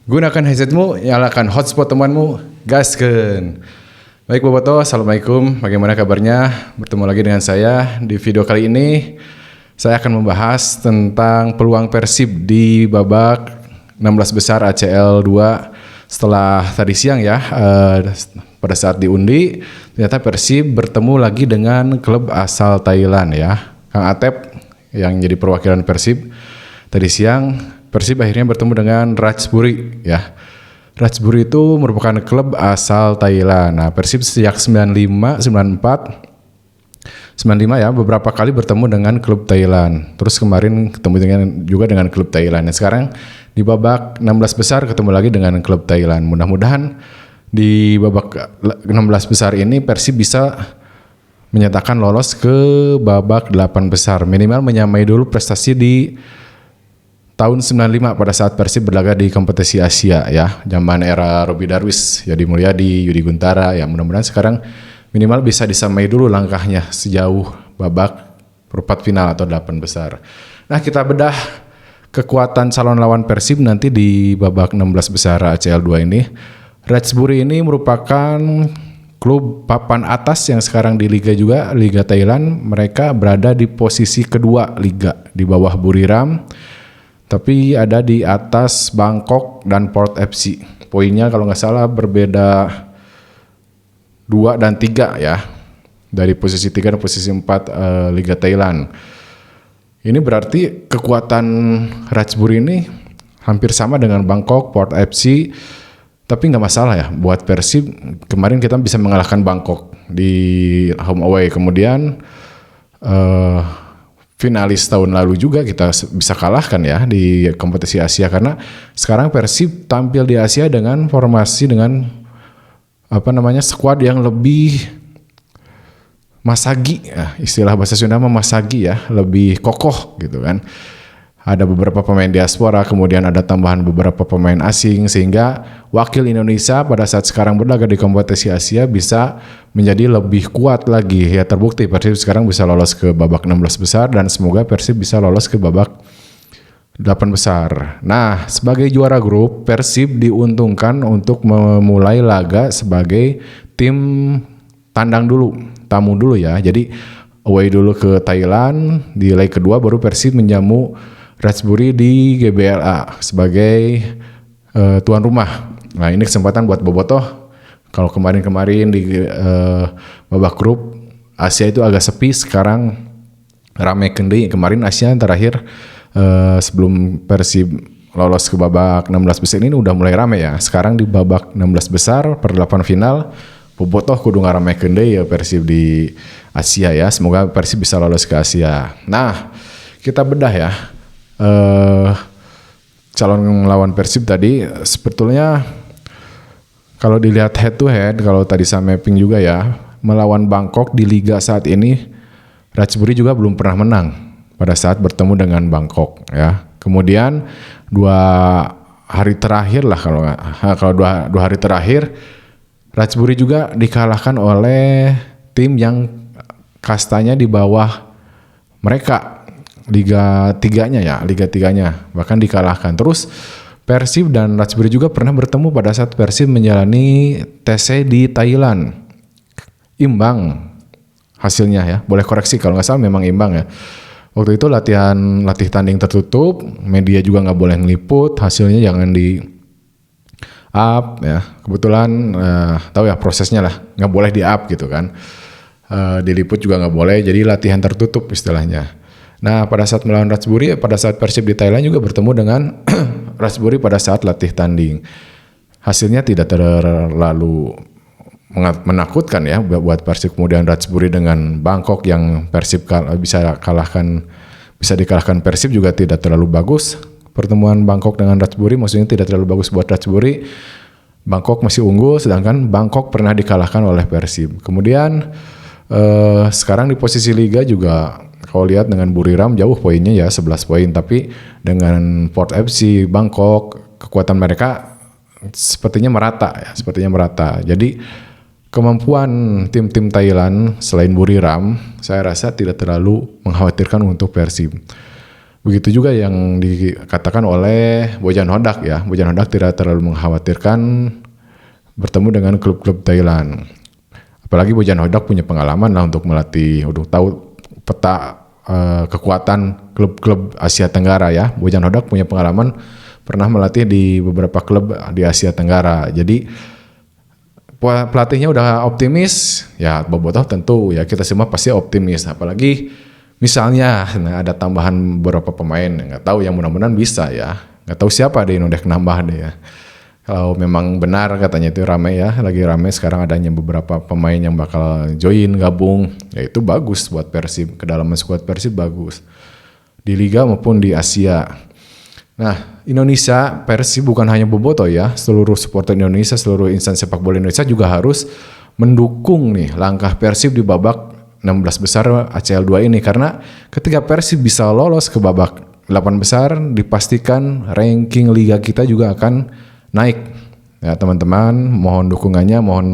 Gunakan headsetmu, nyalakan hotspot temanmu, gaskeun. Baik Boboto, Assalamualaikum, bagaimana kabarnya? Bertemu lagi dengan saya. Di video kali ini, saya akan membahas tentang peluang Persib di babak 16 besar ACL 2 setelah tadi siang ya. Pada saat diundi, ternyata Persib bertemu lagi dengan klub asal Thailand ya. Kang Atep yang jadi perwakilan Persib. Tadi siang Persib akhirnya bertemu dengan Ratchaburi ya. Ratchaburi itu merupakan klub asal Thailand. Nah, Persib sejak 95, 94, 95 ya, beberapa kali bertemu dengan klub Thailand. Terus kemarin ketemu juga dengan klub Thailand. Nah, sekarang di babak 16 besar ketemu lagi dengan klub Thailand. Mudah-mudahan di babak 16 besar ini Persib bisa menyatakan lolos ke babak 8 besar. Minimal menyamai dulu prestasi di tahun 95 pada saat Persib berlaga di kompetisi Asia ya, zaman era Robby Darwish, Yadi Mulyadi, Yudi Guntara ya. Mudah-mudahan sekarang minimal bisa disamai dulu langkahnya sejauh babak perempat final atau 8 besar. Nah, kita bedah kekuatan calon lawan Persib nanti di babak 16 besar ACL 2 ini. Ratchaburi ini merupakan klub papan atas yang sekarang di Liga juga, Liga Thailand. Mereka berada di posisi kedua Liga di bawah Buriram. Tapi ada di atas Bangkok dan Port FC. Poinnya kalau nggak salah berbeda 2 dan 3 ya. Dari posisi 3 dan posisi 4 Liga Thailand. Ini berarti kekuatan Ratchaburi ini hampir sama dengan Bangkok, Port FC. Tapi nggak masalah ya buat Persib. Kemarin kita bisa mengalahkan Bangkok di home away. Kemudian finalis tahun lalu juga kita bisa kalahkan ya di kompetisi Asia, karena sekarang Persib tampil di Asia dengan formasi dengan skuad yang lebih masagi ya, istilah bahasa Sunda masagi ya, lebih kokoh gitu kan. Ada beberapa pemain diaspora, kemudian ada tambahan beberapa pemain asing, sehingga wakil Indonesia pada saat sekarang berlaga di kompetisi Asia bisa menjadi lebih kuat lagi. Ya, terbukti Persib sekarang bisa lolos ke babak 16 besar dan semoga Persib bisa lolos ke babak 8 besar. Nah, sebagai juara grup, Persib diuntungkan untuk memulai laga sebagai tim tandang dulu, tamu dulu ya. Jadi away dulu ke Thailand, di leg kedua baru Persib menjamu Ratchaburi di GBLA sebagai tuan rumah. Nah, ini kesempatan buat Bobotoh. Kalau kemarin-kemarin di babak grup Asia itu agak sepi, sekarang rame kendi. Kemarin Asia terakhir sebelum Persib lolos ke babak 16 besar ini udah mulai rame ya. Sekarang di babak 16 besar per 8 final, Bobotoh kudu ngarame kendi ya Persib di Asia ya. Semoga Persib bisa lolos ke Asia. Nah, kita bedah ya. Calon lawan Persib tadi sebetulnya kalau dilihat head to head, kalau tadi saya mapping juga ya, melawan Bangkok di Liga saat ini Ratchaburi juga belum pernah menang pada saat bertemu dengan Bangkok ya. Kemudian 2 hari terakhir lah, kalau dua hari terakhir Ratchaburi juga dikalahkan oleh tim yang kastanya di bawah mereka, Liga 3-nya bahkan dikalahkan. Terus Persib dan Ratchaburi juga pernah bertemu pada saat Persib menjalani TC di Thailand. Imbang hasilnya ya, boleh koreksi kalau nggak salah memang imbang ya. Waktu itu latih tanding tertutup, media juga nggak boleh ngeliput, hasilnya jangan di up ya. Kebetulan tahu ya prosesnya lah, nggak boleh di up gitu kan. Diliput juga nggak boleh, jadi latihan tertutup istilahnya. Nah, pada saat melawan Ratchaburi, pada saat Persib di Thailand juga bertemu dengan Ratchaburi pada saat latih tanding. Hasilnya tidak terlalu menakutkan ya buat Persib. Kemudian Ratchaburi dengan Bangkok yang Persib bisa dikalahkan Persib juga tidak terlalu bagus. Pertemuan Bangkok dengan Ratchaburi maksudnya tidak terlalu bagus buat Ratchaburi. Bangkok masih unggul, sedangkan Bangkok pernah dikalahkan oleh Persib. Kemudian sekarang di posisi Liga juga kalau lihat dengan Buriram jauh poinnya ya 11 poin, tapi dengan Port FC, Bangkok, kekuatan mereka sepertinya merata. Jadi kemampuan tim-tim Thailand selain Buriram saya rasa tidak terlalu mengkhawatirkan untuk Persib. Begitu juga yang dikatakan oleh Bojan Hodak ya. Bojan Hodak tidak terlalu mengkhawatirkan bertemu dengan klub-klub Thailand. Apalagi Bojan Hodak punya pengalaman lah untuk melatih, udah tahu peta kekuatan klub-klub Asia Tenggara ya. Bojan Hodak punya pengalaman pernah melatih di beberapa klub di Asia Tenggara. Jadi pelatihnya udah optimis, ya Bobotoh tentu ya kita semua pasti optimis. Apalagi misalnya ada tambahan beberapa pemain, nggak tahu yang mudah-mudahan bisa ya. Nggak tahu siapa deh Inodek nambah deh ya. Kalau memang benar katanya itu ramai ya, lagi ramai sekarang adanya beberapa pemain yang bakal join gabung, ya itu bagus buat Persib, kedalaman skuad Persib bagus di Liga maupun di Asia. Nah Indonesia Persib bukan hanya Bobotoh ya, seluruh supporter Indonesia, seluruh insan sepak bola Indonesia juga harus mendukung nih langkah Persib di babak 16 besar ACL 2 ini, karena ketika Persib bisa lolos ke babak 8 besar dipastikan ranking liga kita juga akan naik ya teman-teman. Mohon dukungannya, mohon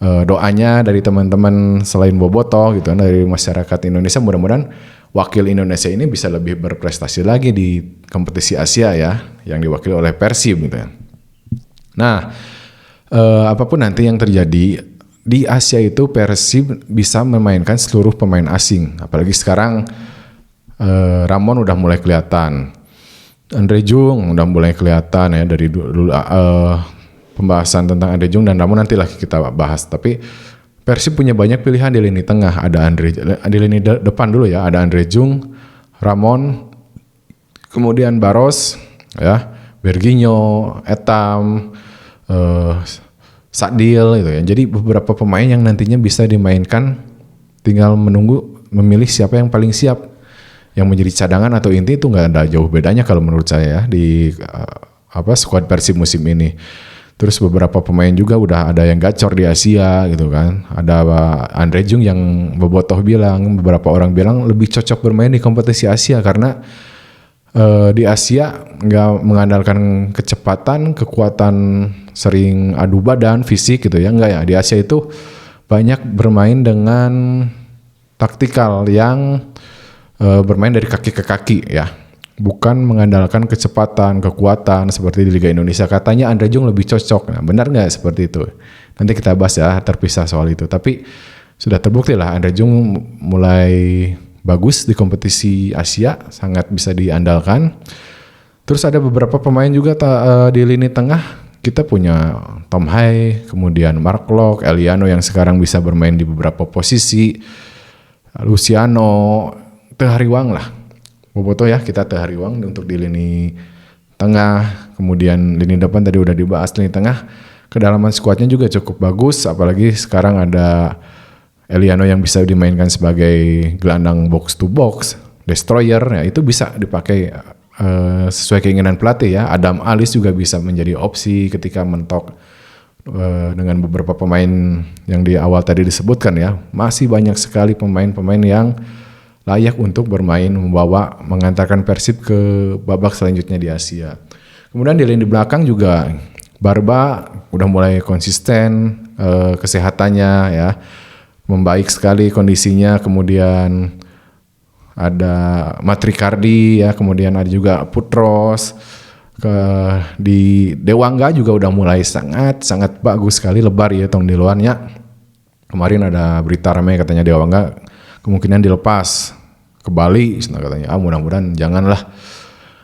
doanya dari teman-teman selain Bobotoh gitu, dari masyarakat Indonesia. Mudah-mudahan wakil Indonesia ini bisa lebih berprestasi lagi di kompetisi Asia ya, yang diwakili oleh Persib gitu ya. Nah apapun nanti yang terjadi di Asia itu, Persib bisa memainkan seluruh pemain asing. Apalagi sekarang Ramon udah mulai kelihatan, Andre Jung udah mulai kelihatan ya dari dulu pembahasan tentang Andre Jung dan Ramon nantilah kita bahas. Tapi Persib punya banyak pilihan di lini tengah. Ada di lini depan dulu ya, ada Andre Jung, Ramon, kemudian Baros ya, Berginho, Etam, Sadil gitu ya. Jadi beberapa pemain yang nantinya bisa dimainkan, tinggal menunggu memilih siapa yang paling siap. Yang menjadi cadangan atau inti itu nggak ada jauh bedanya kalau menurut saya ya, di skuad Persib musim ini. Terus beberapa pemain juga udah ada yang gacor di Asia gitu kan. Ada Andre Jung yang Bobotoh bilang, beberapa orang bilang lebih cocok bermain di kompetisi Asia karena di Asia nggak mengandalkan kecepatan, kekuatan, sering adu badan, fisik gitu ya, enggak ya. Di Asia itu banyak bermain dengan taktikal yang bermain dari kaki ke kaki ya, bukan mengandalkan kecepatan, kekuatan seperti di Liga Indonesia. Katanya Andre Jung lebih cocok. Nah, benar nggak seperti itu? Nanti kita bahas ya terpisah soal itu. Tapi sudah terbukti lah Andre Jung mulai bagus di kompetisi Asia, sangat bisa diandalkan. Terus ada beberapa pemain juga di lini tengah. Kita punya Tom Hai, kemudian Mark Locke, Eliano yang sekarang bisa bermain di beberapa posisi, Luciano, Teu Hariwang lah. Bobotoh ya, kita Teu Hariwang untuk di lini tengah. Kemudian lini depan tadi udah dibahas, lini tengah. Kedalaman skuadnya juga cukup bagus, apalagi sekarang ada Eliano yang bisa dimainkan sebagai gelandang box to box, destroyer ya, itu bisa dipakai sesuai keinginan pelatih ya. Adam Alis juga bisa menjadi opsi ketika mentok dengan beberapa pemain yang di awal tadi disebutkan ya. Masih banyak sekali pemain-pemain yang layak untuk bermain, mengantarkan Persib ke babak selanjutnya di Asia. Kemudian di lini belakang juga Barba udah mulai konsisten kesehatannya ya, membaik sekali kondisinya. Kemudian ada Matrikardi ya, kemudian ada juga Putros. Di Dewangga juga udah mulai sangat bagus sekali, lebar ya tong di luarnya. Kemarin ada berita ramai katanya Dewangga kemungkinan dilepas ke Bali, katanya. Mudah-mudahan janganlah.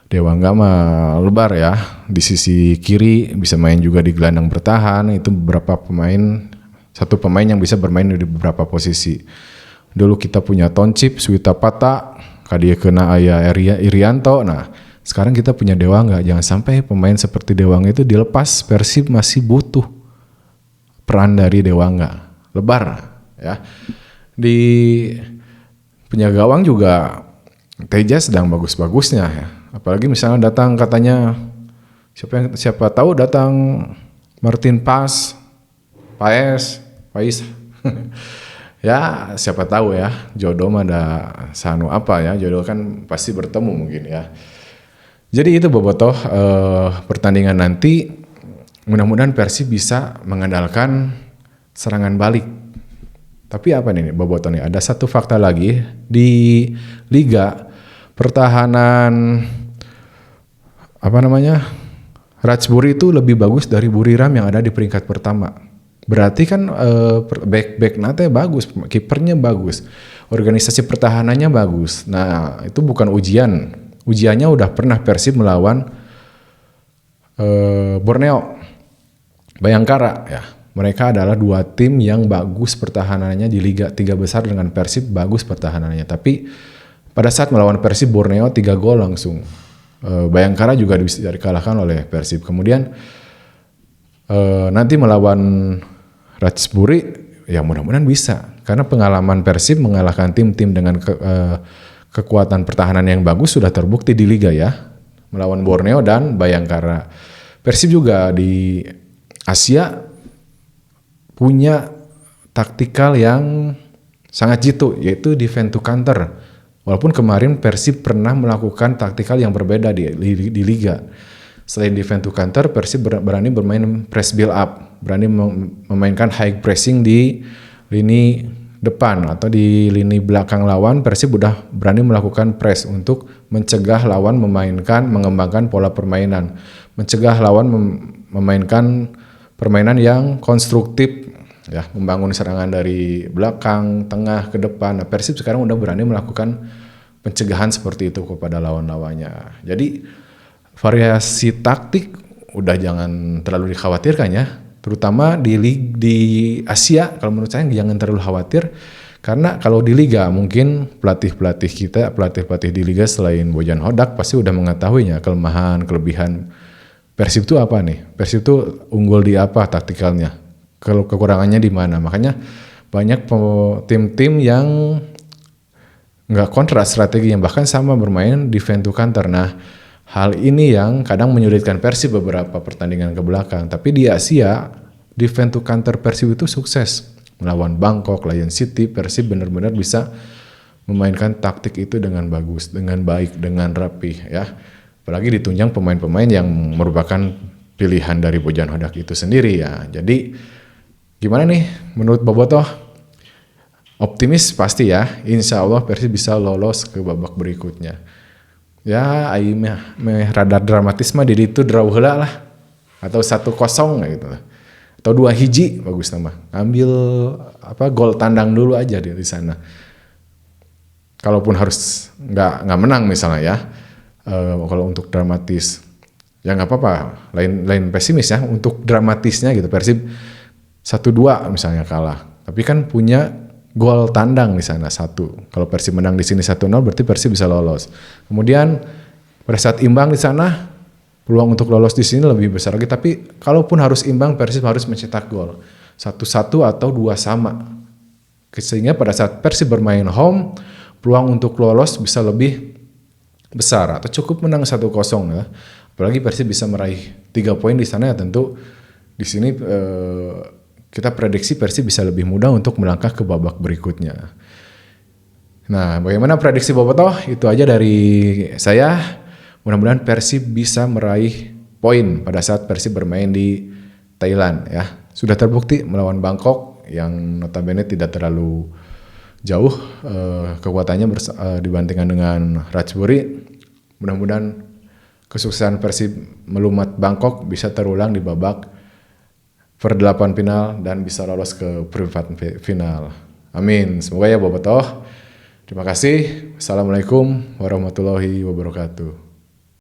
Dewangga mah lebar ya, di sisi kiri bisa main juga di gelandang bertahan. Itu beberapa pemain, satu pemain yang bisa bermain di beberapa posisi. Dulu kita punya Toncip, Suwita Pata, kadia kena Aya Irianto. Nah sekarang kita punya Dewangga. Jangan sampai pemain seperti Dewangga itu dilepas. Persib masih butuh peran dari Dewangga, lebar ya. Di penjaga gawang juga Teja sedang bagus-bagusnya ya. Apalagi misalnya datang katanya siapa tahu datang Martin Pais ya siapa tahu ya, jodoh mah ada sanu apa ya, jodoh kan pasti bertemu mungkin ya. Jadi itu Bobotoh pertandingan nanti, mudah-mudahan Persib bisa mengandalkan serangan balik. Tapi apa nih Bobotoh nih, ada satu fakta lagi di Liga, pertahanan Ratchburi itu lebih bagus dari Buriram yang ada di peringkat pertama. Berarti kan back nate bagus, kipernya bagus, organisasi pertahanannya bagus. Nah itu bukan ujian, ujiannya udah pernah Persib melawan Borneo, Bayangkara ya. Mereka adalah dua tim yang bagus pertahanannya di Liga 3 besar dengan Persib bagus pertahanannya. Tapi pada saat melawan Persib Borneo 3 gol langsung. Bayangkara juga bisa dikalahkan oleh Persib. Kemudian nanti melawan Ratchburi ya mudah-mudahan bisa. Karena pengalaman Persib mengalahkan tim-tim dengan kekuatan pertahanan yang bagus sudah terbukti di Liga ya. Melawan Borneo dan Bayangkara. Persib juga di Asia punya taktikal yang sangat jitu, yaitu defend to counter. Walaupun kemarin Persib pernah melakukan taktikal yang berbeda di Liga. Selain defend to counter, Persib berani bermain press build up, berani memainkan high pressing di lini depan atau di lini belakang lawan. Persib udah berani melakukan press untuk mencegah lawan mengembangkan pola permainan, mencegah lawan memainkan permainan yang konstruktif ya, membangun serangan dari belakang, tengah ke depan. Nah, Persib sekarang udah berani melakukan pencegahan seperti itu kepada lawan-lawannya. Jadi variasi taktik udah jangan terlalu dikhawatirkan ya, terutama di Asia. Kalau menurut saya jangan terlalu khawatir, karena kalau di Liga mungkin pelatih-pelatih di Liga selain Bojan Hodak pasti udah mengetahuinya kelemahan, kelebihan Persib itu apa nih? Persib itu unggul di apa taktikalnya? Kalau kekurangannya di mana? Makanya banyak tim-tim yang nggak kontra strategi, yang bahkan sama bermain defend to counter. Nah, hal ini yang kadang menyulitkan Persib beberapa pertandingan ke belakang. Tapi di Asia, defend to counter Persib itu sukses. Melawan Bangkok, Lion City, Persib benar-benar bisa memainkan taktik itu dengan bagus, dengan baik, dengan rapi ya. Apalagi ditunjang pemain-pemain yang merupakan pilihan dari Bojan Hodak itu sendiri ya. Jadi gimana nih menurut Bobotoh? Optimis pasti ya. Insya Allah Persib bisa lolos ke babak berikutnya. Ya, aing meh rada dramatis mah di ditu draw heula lah. Atau 1-0 gitu lah. Atau 2-1 bagus nama. Ambil gol tandang dulu aja di sana. Kalaupun harus nggak menang misalnya ya. Kalau untuk dramatis ya nggak apa-apa, lain pesimis ya. Untuk dramatisnya gitu, Persib 1-2 misalnya kalah, tapi kan punya gol tandang di sana 1. Kalau Persib menang di sini 1-0 berarti Persib bisa lolos. Kemudian pada saat imbang di sana peluang untuk lolos di sini lebih besar lagi. Tapi kalaupun harus imbang, Persib harus mencetak gol 1-1 atau 2 sama, sehingga pada saat Persib bermain home peluang untuk lolos bisa lebih besar, atau cukup menang 1-0 ya. Apalagi Persib bisa meraih 3 poin di sana ya, tentu di sini kita prediksi Persib bisa lebih mudah untuk melangkah ke babak berikutnya. Nah, bagaimana prediksi Bobotoh? Itu aja dari saya. Mudah-mudahan Persib bisa meraih poin pada saat Persib bermain di Thailand ya. Sudah terbukti melawan Bangkok yang notabene tidak terlalu jauh kekuatannya dibandingkan dengan Ratchburi. Mudah-mudahan kesuksesan Persib melumat Bangkok bisa terulang di babak per-8 final dan bisa lolos ke perempat final. Amin. Semoga ya Bobotoh. Terima kasih. Assalamualaikum warahmatullahi wabarakatuh.